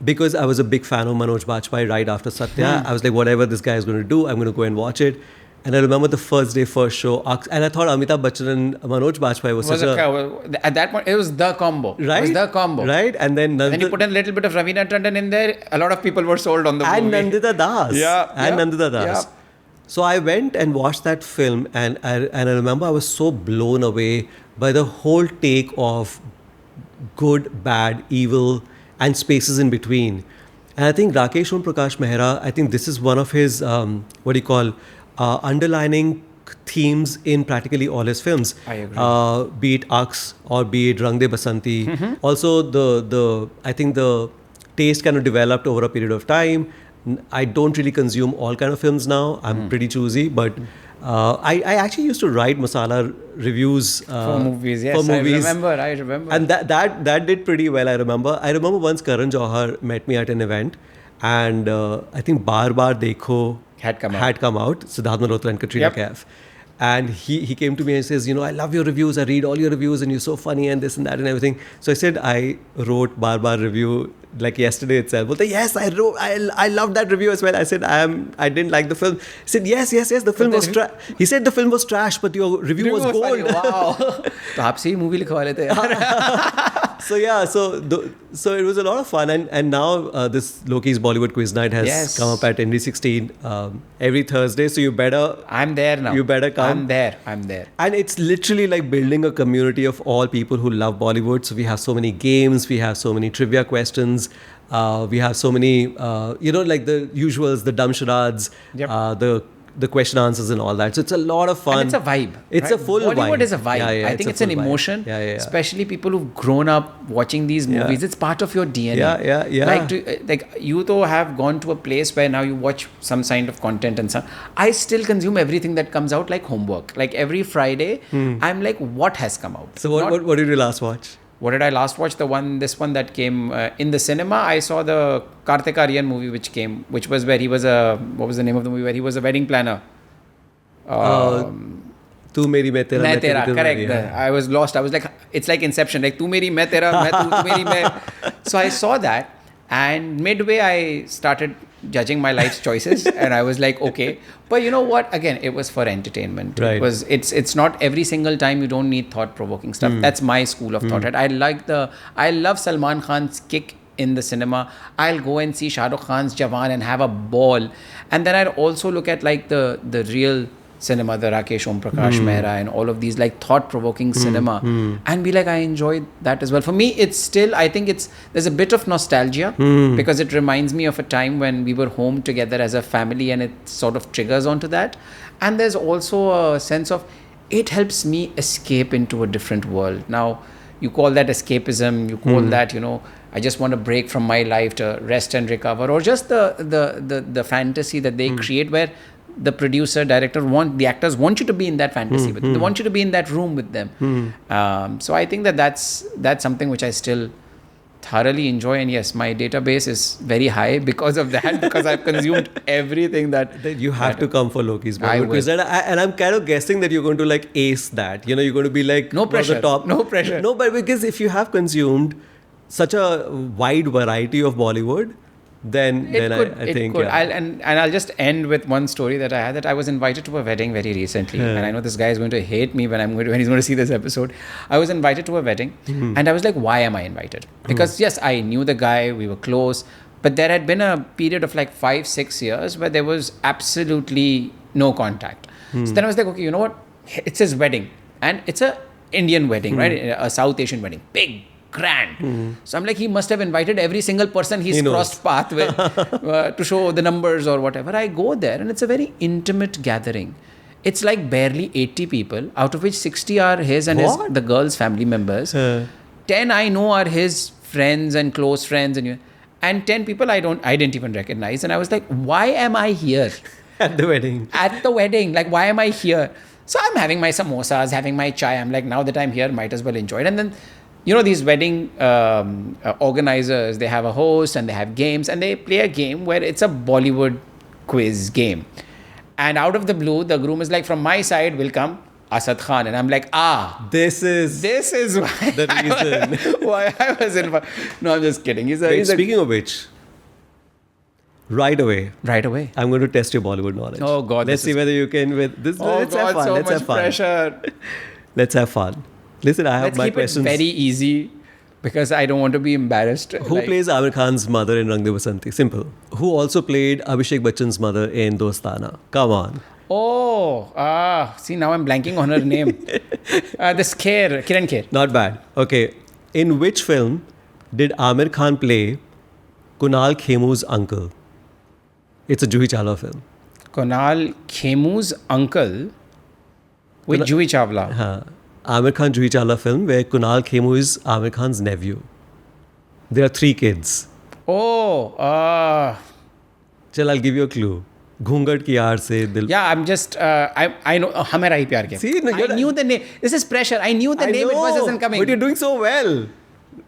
Speaker 2: because I was a big fan of Manoj Bajpayee right after Satya. I was like, whatever this guy is going to do, I'm going to go and watch it. And I remember the first show, Aks, and I thought Amitabh Bachchan and Manoj Bajpayee was such a...
Speaker 1: At that point, it was the combo.
Speaker 2: Right?
Speaker 1: It was the combo.
Speaker 2: Right? And then
Speaker 1: you put in a little bit of Raveena Tandon in there, a lot of people were sold on the movie.
Speaker 2: And Nandita Das. Nandita Das.
Speaker 1: Yeah.
Speaker 2: So I went and watched that film, and I remember I was so blown away by the whole take of good, bad, evil, and spaces in between. And I think Rakesh Om Prakash Mehra, I think this is one of his, underlining themes in practically all his films.
Speaker 1: I agree.
Speaker 2: Be it Aks or be it Rang De Basanti. Also, I think the taste kind of developed over a period of time. I don't really consume all kind of films now. I'm pretty choosy, but I actually used to write masala reviews
Speaker 1: for movies. Yes, I remember.
Speaker 2: And that did pretty well. I remember once Karan Johar met me at an event, and I think Bar Bar Dekho had come out. Siddharth Malhotra and Katrina Kaif. And he came to me and says, I love your reviews. I read all your reviews and you're so funny and this and that and everything. So I said, I wrote Bar Bar review like yesterday itself. But yes, I loved that review as well. I said, I didn't like the film. He said, yes, the film was trash. He said the film was trash, but your review was gold.
Speaker 1: Funny. Wow. तो आपसे ही movie लिखवा लेते हैं.
Speaker 2: So it was a lot of fun, and now this Loki's Bollywood Quiz Night has come up at ND16 every Thursday. So you better.
Speaker 1: I'm there now.
Speaker 2: You better come.
Speaker 1: I'm there.
Speaker 2: And it's literally like building a community of all people who love Bollywood. So we have so many games, we have so many trivia questions, we have so many like the usuals, the dumb charades, the question answers and all that. So it's a lot of fun.
Speaker 1: And it's a vibe.
Speaker 2: It's a full
Speaker 1: Bollywood
Speaker 2: vibe.
Speaker 1: Is a vibe.
Speaker 2: Yeah,
Speaker 1: I think it's an emotion.
Speaker 2: Yeah.
Speaker 1: Especially people who've grown up watching these movies. It's part of your DNA.
Speaker 2: Yeah.
Speaker 1: Like you though have gone to a place where now you watch some kind of content and some. I still consume everything that comes out like homework. Like every Friday, I'm like, what has come out?
Speaker 2: So what did you last watch?
Speaker 1: What did I last watch? This one that came in the cinema. I saw the Kartik Aaryan movie which was where he was what was the name of the movie? Where he was a wedding planner.
Speaker 2: Tu meri main tera.
Speaker 1: Main tera, correct. I was lost. I was like, it's like Inception. Like tu meri main tera, tu meri main. So I saw that, and midway I started judging my life's choices, and I was like, okay. But you know what? Again, it was for entertainment.
Speaker 2: Right.
Speaker 1: It's not every single time. You don't need thought-provoking stuff. That's my school of thought. Right? I love Salman Khan's kick in the cinema. I'll go and see Shah Rukh Khan's Jawan and have a ball. And then I'd also look at like the real cinema, the Rakesh Om Prakash Mehra and all of these like thought-provoking cinema, and be like, I enjoyed that as well. For me, it's still, I think there's a bit of nostalgia because it reminds me of a time when we were home together as a family, and it sort of triggers onto that. And there's also a sense of, it helps me escape into a different world. Now, you call that escapism, you call that, I just want a break from my life to rest and recover, or just the fantasy that they create where the producer, director the actors want you to be in that fantasy with them. They want you to be in that room with them. So I think that's something which I still thoroughly enjoy. And yes, my database is very high because of that, because I've consumed everything that
Speaker 2: You have to come for Loki's
Speaker 1: I
Speaker 2: Bollywood quiz.
Speaker 1: will.
Speaker 2: And I'm kind of guessing that you're going to like ace that. You know, you're going to be like
Speaker 1: No
Speaker 2: one of the
Speaker 1: pressure.
Speaker 2: top.
Speaker 1: No pressure.
Speaker 2: No, but because if you have consumed such a wide variety of Bollywood, then I think
Speaker 1: could.
Speaker 2: yeah.
Speaker 1: I'll just end with one story that I had, that I was invited to a wedding very recently, and I know this guy is going to hate me when he's going to see this episode. I was invited to a wedding, and I was like, why am I invited? Because yes, I knew the guy, we were close, but there had been a period of like 5-6 years where there was absolutely no contact. So then I was like, okay, you know what? It's his wedding, and it's a Indian wedding, right? A South Asian wedding, big, grand. So I'm like, he must have invited every single person he's crossed path with to show the numbers or whatever. I go there and it's a very intimate gathering. It's like barely 80 people, out of which 60 are his and the girl's family members. 10 I know are his friends and close friends, and 10 people I didn't even recognize. And I was like, why am I here?
Speaker 2: At the wedding.
Speaker 1: At the wedding. Like, why am I here? So I'm having my samosas, having my chai. I'm like, now that I'm here, might as well enjoy it. And then, these wedding organizers, they have a host and they have games, and they play a game where it's a Bollywood quiz game. And out of the blue, the groom is like, from my side will come Asad Khan. And I'm like,
Speaker 2: This is
Speaker 1: why
Speaker 2: the reason.
Speaker 1: why I was invited. No, I'm just kidding.
Speaker 2: Speaking of which, right away, I'm going to test your Bollywood knowledge.
Speaker 1: Oh God.
Speaker 2: Let's see whether you can with this.
Speaker 1: Oh
Speaker 2: let's
Speaker 1: God,
Speaker 2: have fun.
Speaker 1: so
Speaker 2: Let's
Speaker 1: much
Speaker 2: have fun.
Speaker 1: pressure.
Speaker 2: Let's have fun. Listen, I have
Speaker 1: Let's
Speaker 2: my
Speaker 1: keep
Speaker 2: questions.
Speaker 1: it very easy, because I don't want to be embarrassed.
Speaker 2: Who plays Amir Khan's mother in Rang De Basanti? Simple. Who also played Abhishek Bachchan's mother in Dostana? Come on.
Speaker 1: Oh, see, now I'm blanking on her name. This Kiran Kher.
Speaker 2: Not bad. Okay. In which film did Amir Khan play Kunal Khemu's uncle? It's a Juhi Chawla film.
Speaker 1: Kunal Khemu's uncle with Juhi Chawla.
Speaker 2: Amir Khan Juhi Chawla film where Kunal Khemu is Amir Khan's nephew. There are 3 kids.
Speaker 1: Oh,
Speaker 2: Chal, I'll give you a clue. Ghungat ki yaar se dil.
Speaker 1: yeah, I'm just, I know, Hamera Hi Pyar Ke.
Speaker 2: See, no,
Speaker 1: I knew the name. This is pressure. I knew the name, it wasn't coming.
Speaker 2: But you're doing so well.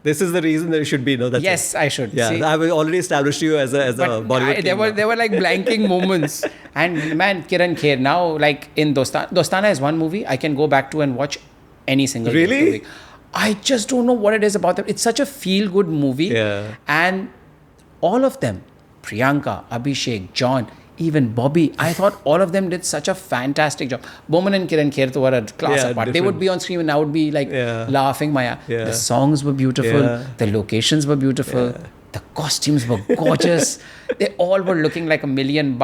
Speaker 2: This is the reason that you should be. No, that's
Speaker 1: Yes,
Speaker 2: it.
Speaker 1: I should.
Speaker 2: Yeah,
Speaker 1: See?
Speaker 2: I've already established you as a
Speaker 1: But
Speaker 2: Bollywood king now.
Speaker 1: there were like blanking moments. And man, Kiran Kher, now like in Dostana is one movie I can go back to and watch any single day of the
Speaker 2: Really?
Speaker 1: week. I just don't know what it is about them. It's such a feel-good movie.
Speaker 2: Yeah.
Speaker 1: And all of them, Priyanka, Abhishek, John, even Bobby, I thought all of them did such a fantastic job. Boman and Kiran Kher were a class
Speaker 2: Yeah,
Speaker 1: apart. They
Speaker 2: different.
Speaker 1: would be on screen and I would be like laughing my ass.
Speaker 2: Yeah.
Speaker 1: The songs were beautiful.
Speaker 2: Yeah.
Speaker 1: The locations were beautiful. The costumes were gorgeous. They all were looking like $1 million.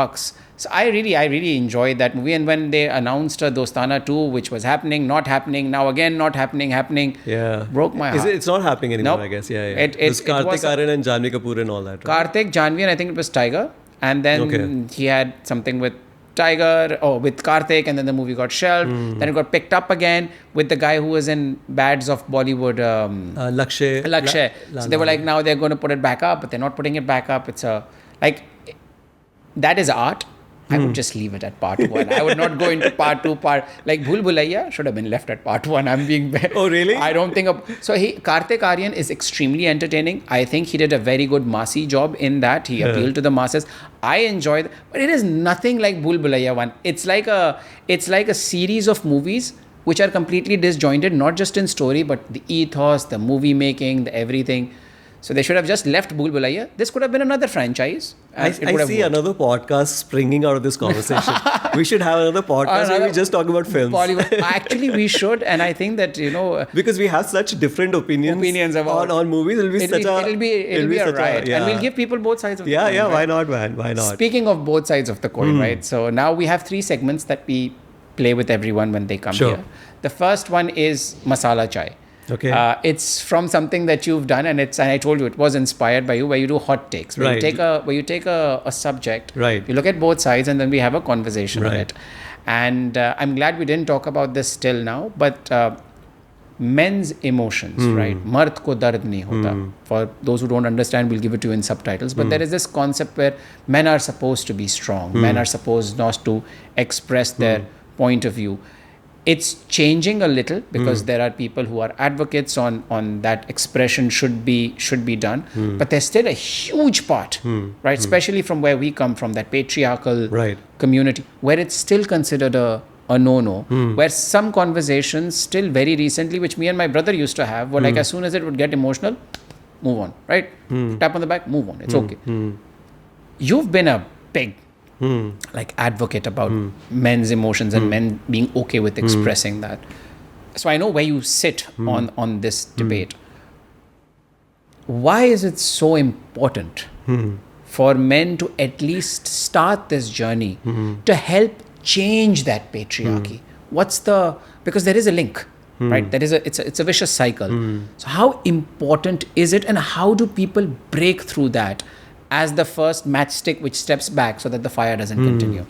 Speaker 1: So I really enjoyed that movie. And when they announced Dostana 2, which was happening, not happening, now again not happening,
Speaker 2: Yeah.
Speaker 1: broke my heart.
Speaker 2: It's not happening anymore,
Speaker 1: Nope.
Speaker 2: I guess. Yeah.
Speaker 1: It
Speaker 2: Karthik
Speaker 1: was-
Speaker 2: Aryan and Janhvi Kapoor and all that. Right?
Speaker 1: Karthik, Janhvi, and I think it was Tiger. And then he had something with with Karthik, and then the movie got shelved. Then it got picked up again with the guy who was in Bads of Bollywood.
Speaker 2: Lakshay.
Speaker 1: So they were like, now they're going to put it back up, but they're not putting it back up. It's that is art. I would just leave it at part 1. I would not go into part 2. Like Bhool Bhulaiya should have been left at part 1. I'm being
Speaker 2: Oh, really?
Speaker 1: I don't think Karthik Aryan is extremely entertaining. I think he did a very good massy job in that. He appealed to the masses. I enjoyed it, but it is nothing like Bhool Bhulaiya 1. It's like a series of movies which are completely disjointed, not just in story, but the ethos, the movie making, the everything. So they should have just left Bhool Bhulaiya. This could have been another franchise.
Speaker 2: I see another podcast springing out of this conversation. We should have another podcast where we just talk about films.
Speaker 1: Bollywood. Actually, we should. And I think that,
Speaker 2: because we have such different opinions
Speaker 1: about
Speaker 2: on movies. It'll be
Speaker 1: a riot.
Speaker 2: Yeah.
Speaker 1: And we'll give people both sides of the coin.
Speaker 2: Yeah,
Speaker 1: right?
Speaker 2: why not, man? Why not?
Speaker 1: Speaking of both sides of the coin, right? So now we have 3 segments that we play with everyone when they come here. The first one is Masala Chai.
Speaker 2: Okay.
Speaker 1: It's from something that you've done, and I told you it was inspired by you, where you do hot takes. Where you take a subject,
Speaker 2: right.
Speaker 1: You look at both sides, and then we have a conversation on it. And I'm glad we didn't talk about this till now, but men's emotions, right? Mard ko dard nahi hota. For those who don't understand, we'll give it to you in subtitles. But there is this concept where men are supposed to be strong. Men are supposed not to express their point of view. It's changing a little because there are people who are advocates on that expression should be done, but there's still a huge part, right? Especially from where we come from, that patriarchal community, where it's still considered a no-no, where some conversations still very recently, which me and my brother used to have, were like, as soon as it would get emotional, move on, right? Tap on the back, move on, it's okay. You've been a big like advocate about men's emotions and men being okay with expressing that. So I know where you sit on this debate. Why is it so important for men to at least start this journey to help change that patriarchy? Because there is a link, right? It's a vicious cycle. So how important is it, and how do people break through that as the first matchstick which steps back so that the fire doesn't continue?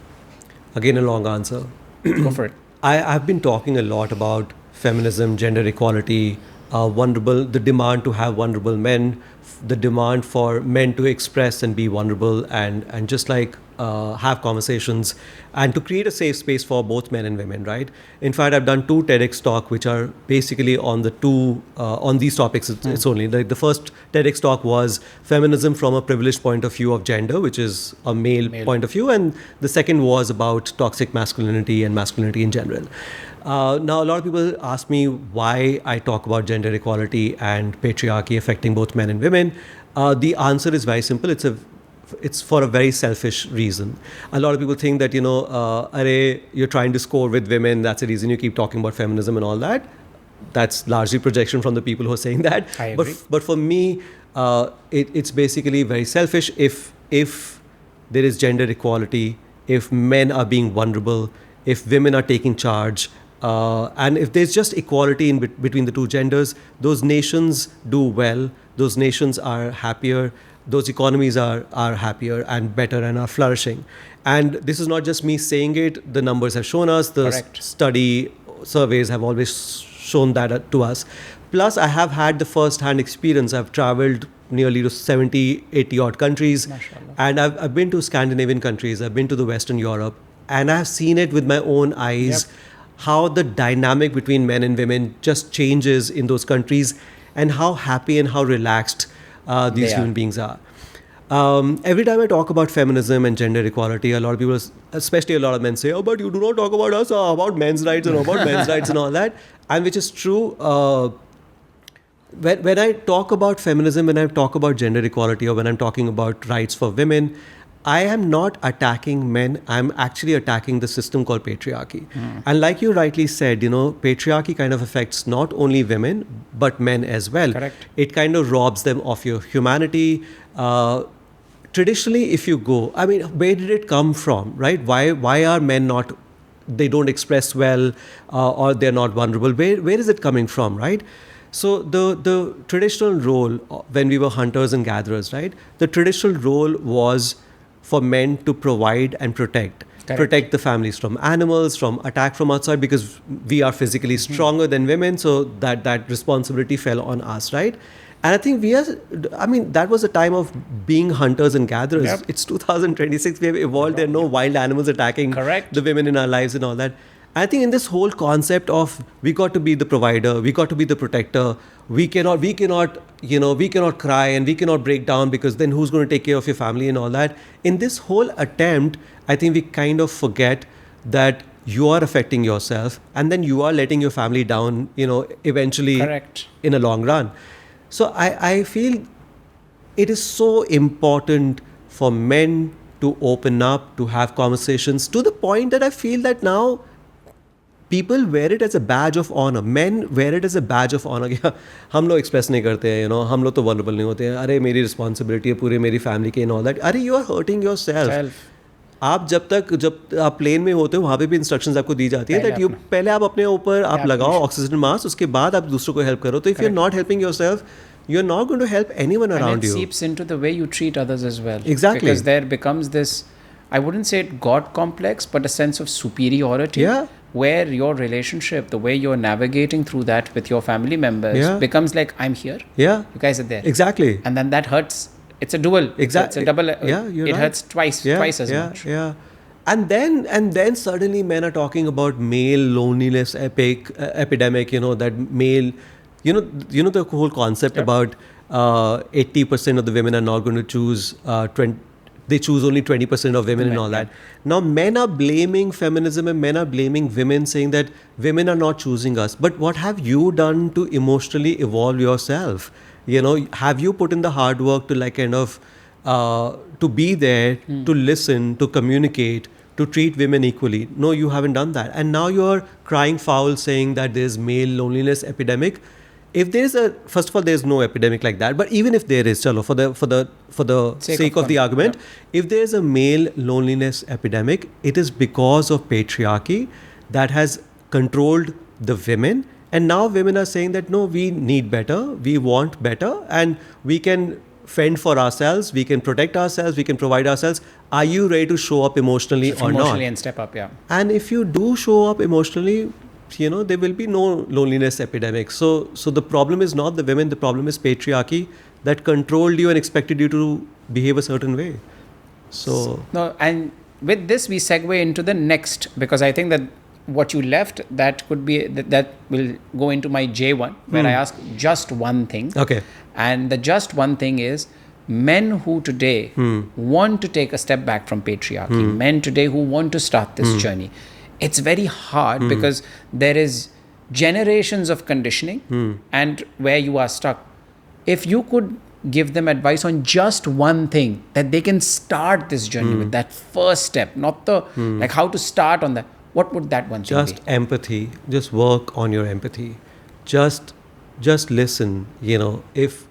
Speaker 2: Again, a long answer.
Speaker 1: Go for it.
Speaker 2: I've been talking a lot about feminism, gender equality, the demand to have vulnerable men, the demand for men to express and be vulnerable and just like have conversations and to create a safe space for both men and women, right? In fact, I've done 2 TEDx talk which are basically on these topics. It's only like the first TEDx talk was feminism from a privileged point of view of gender, which is a male point of view, and the second was about toxic masculinity and masculinity in general. Now, a lot of people ask me why I talk about gender equality and patriarchy affecting both men and women. The answer is very simple. It's for a very selfish reason. A lot of people think that, you're trying to score with women. That's the reason you keep talking about feminism and all that. That's largely projection from the people who are saying that.
Speaker 1: I agree.
Speaker 2: But for me, it's basically very selfish. If there is gender equality, if men are being vulnerable, if women are taking charge, and if there's just equality between the two genders, those nations do well. Those nations are happier. Those economies are happier and better and are flourishing. And this is not just me saying it. The numbers have shown us. The study surveys have always shown that to us. Plus, I have had the first-hand experience. I've traveled nearly to 70, 80 odd countries.
Speaker 1: Mashallah.
Speaker 2: And I've been to Scandinavian countries. I've been to the Western Europe. And I've seen it with my own eyes, how the dynamic between men and women just changes in those countries and how happy and how relaxed these human beings are. Every time I talk about feminism and gender equality, a lot of people, especially a lot of men say, oh, but you do not talk about us, about men's rights and about men's rights and all that. And which is true. When I talk about feminism, when I talk about gender equality, or when I'm talking about rights for women, I am not attacking men. I'm actually attacking the system called patriarchy. And like you rightly said, patriarchy kind of affects not only women, but men as well.
Speaker 1: Correct.
Speaker 2: It kind of robs them of your humanity. Traditionally, if you go, where did it come from, right? Why are men they don't express well, or they're not vulnerable? Where is it coming from, right? So the traditional role, when we were hunters and gatherers, right? The traditional role was for men to provide and protect.
Speaker 1: Correct.
Speaker 2: Protect the families from animals, from attack from outside, because we are physically stronger than women, so that responsibility fell on us, right? And I think that was a time of being hunters and gatherers.
Speaker 1: Yep.
Speaker 2: It's 2026, we have evolved. There are no wild animals attacking the women in our lives and all that. I think in this whole concept of we got to be the provider, we got to be the protector, we cannot cry and we cannot break down, because then who's going to take care of your family and all that. In this whole attempt, I think we kind of forget that you are affecting yourself and then you are letting your family down, eventually.
Speaker 1: Correct.
Speaker 2: In a long run. So I feel it is so important for men to open up, to have conversations, to the point that I feel that now people wear it as a badge of honor. Men wear it as a badge of honor. हम लोग express नहीं करते हैं, हम लोग तो vulnerable नहीं होते हैं. अरे मेरी responsibility है पूरे मेरी family के and all that. अरे you are hurting yourself. आप जब आप प्लेन में होते हो वहाँ पे भी इंस्ट्रक्शंस आपको दी जाती है दैट पहले आप अपने ऊपर आप लगाओ ऑक्सीजन मास्क, उसके बाद आप दूसरों को हेल्प करो. तो if you are not helping yourself, you're not going to help anyone around you.
Speaker 1: And it seeps into the way you treat others as well.
Speaker 2: Exactly.
Speaker 1: Because there becomes this, I wouldn't say God complex, but a sense of superiority.
Speaker 2: Yeah.
Speaker 1: Where your relationship, the way you're navigating through that with your family members becomes like, I'm here.
Speaker 2: Yeah.
Speaker 1: You guys are there.
Speaker 2: Exactly.
Speaker 1: And then that hurts. It's a dual.
Speaker 2: Exactly.
Speaker 1: It's a double.
Speaker 2: Yeah, you're
Speaker 1: it
Speaker 2: right.
Speaker 1: hurts twice as much.
Speaker 2: Yeah. And then suddenly men are talking about male loneliness epidemic, that male, the whole concept about 80% of the women are not going to choose, they choose only 20% of women and all that. Now men are blaming feminism and men are blaming women, saying that women are not choosing us. But what have you done to emotionally evolve yourself? Have you put in the hard work to like kind of to be there, to listen, to communicate, to treat women equally? No, you haven't done that. And now you're crying foul saying that there's male loneliness epidemic. If there's first of all, there's no epidemic like that. But even if there is, chalo, for the sake of the argument, if there's a male loneliness epidemic, it is because of patriarchy that has controlled the women. And now women are saying that no, we need better, we want better, and we can fend for ourselves, we can protect ourselves, we can provide ourselves. Are you ready to show up emotionally or not?
Speaker 1: Emotionally and step up, yeah.
Speaker 2: And if you do show up emotionally, there will be no loneliness epidemic. So the problem is not the women, the problem is patriarchy that controlled you and expected you to behave a certain way. So
Speaker 1: no, and with this we segue into the next, because I think that what you left, that could be that will go into my J1, where I ask just one thing.
Speaker 2: Okay.
Speaker 1: And the just one thing is men who today want to take a step back from patriarchy, men today who want to start this journey. It's very hard because there is generations of conditioning and where you are stuck. If you could give them advice on just one thing that they can start this journey with, that first step, not the like how to start on that, what would that one thing be?
Speaker 2: Just empathy. Just work on your empathy. Just listen. If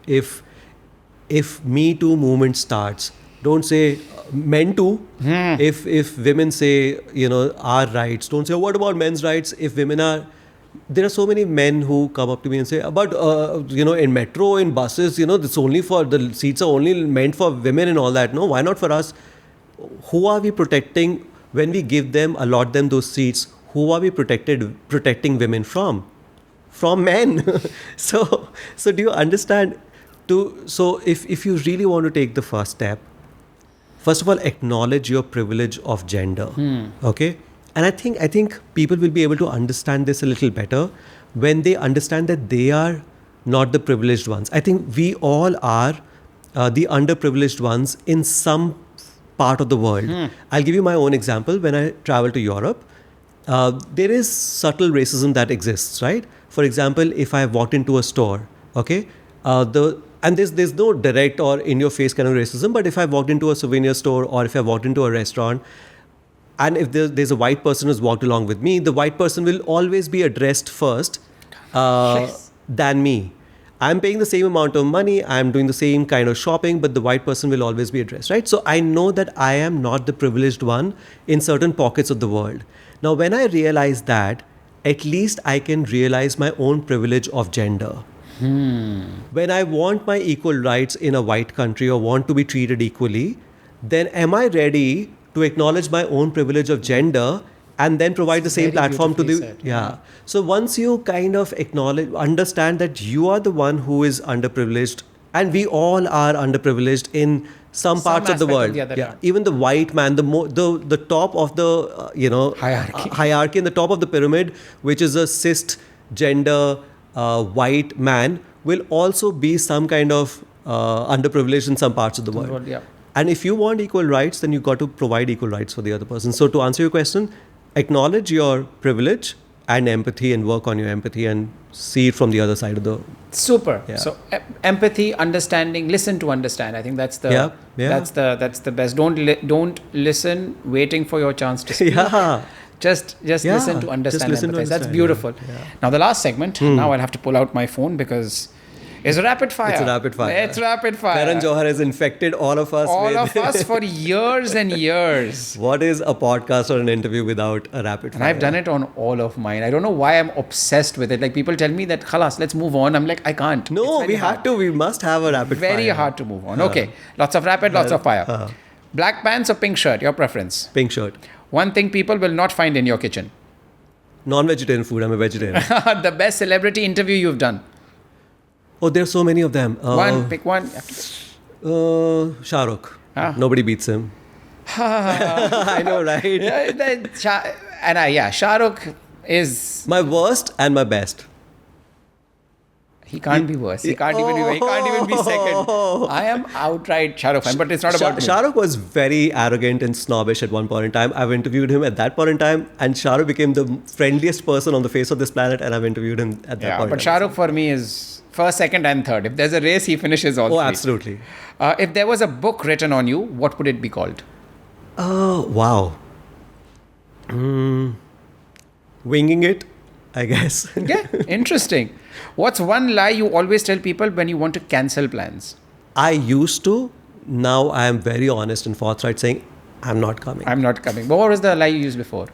Speaker 2: Me Too movement starts, don't say men too. If women say our rights, don't say what about men's rights. If women are, there are so many men who come up to me and say about in metro, in buses, it's only for the seats are only meant for women and all that. No, why not for us? Who are we protecting when we allot them those seats? Who are we protecting women from? From men. So do you understand? So if you really want to take the first step, first of all, acknowledge your privilege of gender. Okay? And I think people will be able to understand this a little better when they understand that they are not the privileged ones. I think we all are the underprivileged ones in some part of the world. I'll give you my own example. When I travel to Europe, there is subtle racism that exists, right? For example, if I walked into a store, okay, and there's no direct or in-your-face kind of racism, but if I walked into a souvenir store or if I walked into a restaurant, and if there's a white person who's walked along with me, the white person will always be addressed first than me. I'm paying the same amount of money, I'm doing the same kind of shopping, but the white person will always be addressed, right? So I know that I am not the privileged one in certain pockets of the world. Now, when I realize that, at least I can realize my own privilege of gender. When I want my equal rights in a white country or want to be treated equally, then am I ready to acknowledge my own privilege of gender and then provide the same platform to the... Yeah. So once you kind of understand that you are the one who is underprivileged, and we all are underprivileged in some parts of the world. Even the white man, the top of the hierarchy and the top of the pyramid, which is a cisgender white man, will also be some kind of underprivileged in some parts of the world. And if you want equal rights, then you've got to provide equal rights for the other person. So to answer your question, acknowledge your privilege and empathy and work on your empathy and see it from the other side of the...
Speaker 1: Super. Yeah. So empathy, understanding, listen to understand. I think that's the that's the best. Don't listen waiting for your chance to speak. Just listen to understand. That's beautiful. Now the last segment. Now I'll have to pull out my phone because it's rapid fire. It's rapid fire.
Speaker 2: Karan Johar has infected all of us.
Speaker 1: For years and years.
Speaker 2: What is a podcast or an interview without a rapid fire?
Speaker 1: And I've done it on all of mine. I don't know why I'm obsessed with it. Like people tell me that, khalas, let's move on. I'm like, I can't.
Speaker 2: No, we have to. We must have a rapid fire.
Speaker 1: Very hard to move on. Okay. Lots of rapid, lots of fire. Black pants or pink shirt? Your preference?
Speaker 2: Pink shirt.
Speaker 1: One thing people will not find in your kitchen?
Speaker 2: Non-vegetarian food. I'm a vegetarian.
Speaker 1: The best celebrity interview you've done?
Speaker 2: Oh, there are so many of them.
Speaker 1: Pick one.
Speaker 2: Shah Rukh. Nobody beats him. I know, right?
Speaker 1: Yeah, Shah Rukh is...
Speaker 2: My worst and my best.
Speaker 1: He can't be worse. He can't even be second. I am outright Shah Rukh fan, but it's not about me.
Speaker 2: Shah Rukh was very arrogant and snobbish at one point in time. I've interviewed him at that point in time, and Shah Rukh became the friendliest person on the face of this planet, and I've interviewed him at that point.
Speaker 1: But Shah Rukh for me is first, second, and third. If there's a race, he finishes all three.
Speaker 2: Oh, absolutely.
Speaker 1: If there was a book written on you, what would it be called?
Speaker 2: Oh, wow. Winging it, I guess.
Speaker 1: Yeah, interesting. What's one lie you always tell people when you want to cancel plans?
Speaker 2: I used to. Now I am very honest and forthright saying, I'm not coming.
Speaker 1: I'm not coming. But what was the lie you used before?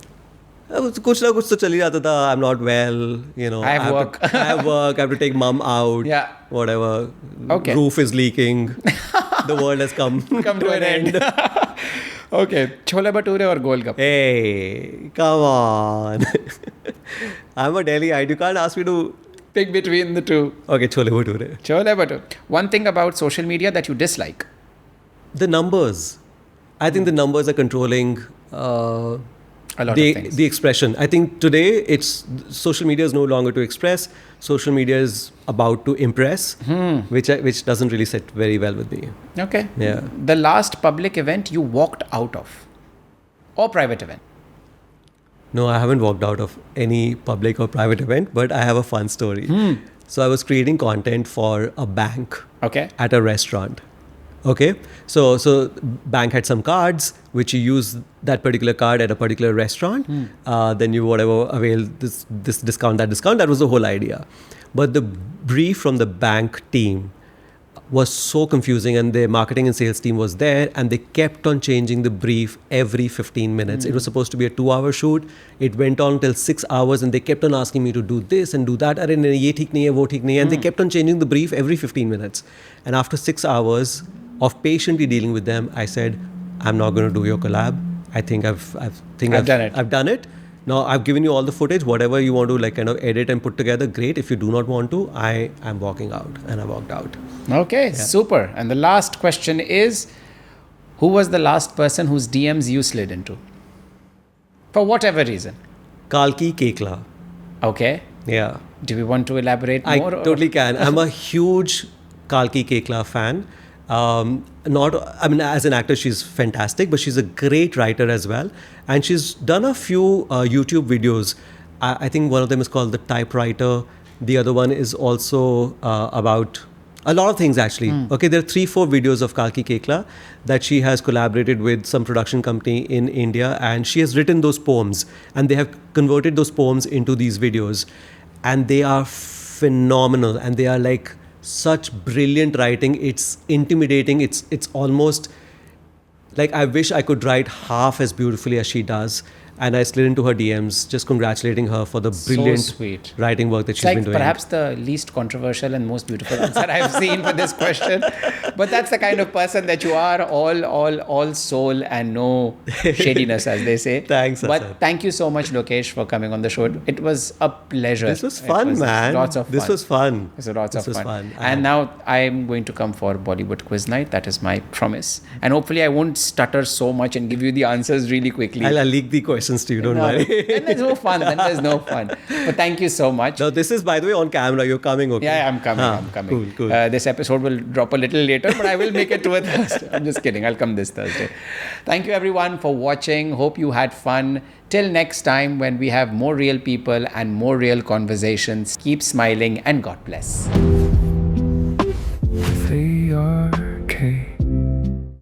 Speaker 2: कुछ ना कुछ तो चल ही जाता था. I'm not well,
Speaker 1: I have work.
Speaker 2: I have work. I have to take mum out.
Speaker 1: Yeah.
Speaker 2: Whatever.
Speaker 1: Okay.
Speaker 2: Roof is leaking. The world has come
Speaker 1: To an end. Okay. Chole bhature or golgappe?
Speaker 2: Hey, come on. I'm a Delhiite. You can't ask me to
Speaker 1: Pick between the two.
Speaker 2: Okay, chole bhature.
Speaker 1: Chole bhature. One thing about social media that you dislike?
Speaker 2: The numbers. I think the numbers are controlling
Speaker 1: A lot of things.
Speaker 2: the expression. I think today social media is no longer to express. Social media is about to impress, which doesn't really sit very well with me.
Speaker 1: Okay.
Speaker 2: Yeah.
Speaker 1: The last public event you walked out of? Or private event?
Speaker 2: No, I haven't walked out of any public or private event, but I have a fun story. So I was creating content for a bank
Speaker 1: Okay.
Speaker 2: at a restaurant. Okay, so bank had some cards which you use that particular card at a particular restaurant. Then you whatever avail this discount, that discount. That was the whole idea. But the brief from the bank team was so confusing, and their marketing and sales team was there, and they kept on changing the brief every 15 minutes. It was supposed to be a 2-hour shoot. It went on till 6 hours, and they kept on asking me to do this and do that. Arey nahi, ye theek nahi hai, wo theek nahi hai. And they kept on changing the brief every 15 minutes. And after 6 hours of patiently dealing with them, I said, I'm not going to do your collab. I think I've
Speaker 1: done it.
Speaker 2: I've done it. Now I've given you all the footage, whatever you want to kind of edit and put together, great. If you do not want to, I am walking out, and I walked out.
Speaker 1: Okay, super. And the last question is, who was the last person whose DMs you slid into? For whatever reason.
Speaker 2: Kalki Kekla.
Speaker 1: Okay.
Speaker 2: Yeah.
Speaker 1: Do we want to elaborate
Speaker 2: I
Speaker 1: more?
Speaker 2: totally can. I'm a huge Kalki Kekla fan. As an actor, she's fantastic, but she's a great writer as well. And she's done a few YouTube videos. I think one of them is called The Typewriter. The other one is also about a lot of things, actually. Okay, there are 3-4 videos of Kalki Kekla that she has collaborated with some production company in India, and she has written those poems, and they have converted those poems into these videos, and they are phenomenal, and they are like such brilliant writing. It's intimidating. It's almost like I wish I could write half as beautifully as she does. And I slid into her DMs, just congratulating her for the brilliant
Speaker 1: sweet.
Speaker 2: writing work that
Speaker 1: It's
Speaker 2: she's
Speaker 1: like
Speaker 2: been doing.
Speaker 1: perhaps the least controversial and most beautiful answer I've seen for this question. But that's the kind of person that you are, all soul and no shadiness, as they say.
Speaker 2: Thanks,
Speaker 1: But
Speaker 2: Asad.
Speaker 1: thank you so much, Lokesh, for coming on the show. It was a pleasure.
Speaker 2: This was fun, man.
Speaker 1: Lots of fun.
Speaker 2: This was fun.
Speaker 1: It was lots
Speaker 2: This
Speaker 1: of
Speaker 2: was
Speaker 1: fun.
Speaker 2: fun.
Speaker 1: And now I'm going to come for Bollywood quiz night. That is my promise. And hopefully I won't stutter so much and give you the answers really quickly.
Speaker 2: I'll leak the questions to you, don't worry.
Speaker 1: Then there's no fun. But thank you so much.
Speaker 2: Now, this is, by the way, on camera. You're coming, okay?
Speaker 1: Yeah, I'm coming.
Speaker 2: Cool.
Speaker 1: This episode will drop a little later, but I will make it to a Thursday. I'm just kidding. I'll come this Thursday. Thank you, everyone, for watching. Hope you had fun. Till next time, when we have more real people and more real conversations, keep smiling and God bless.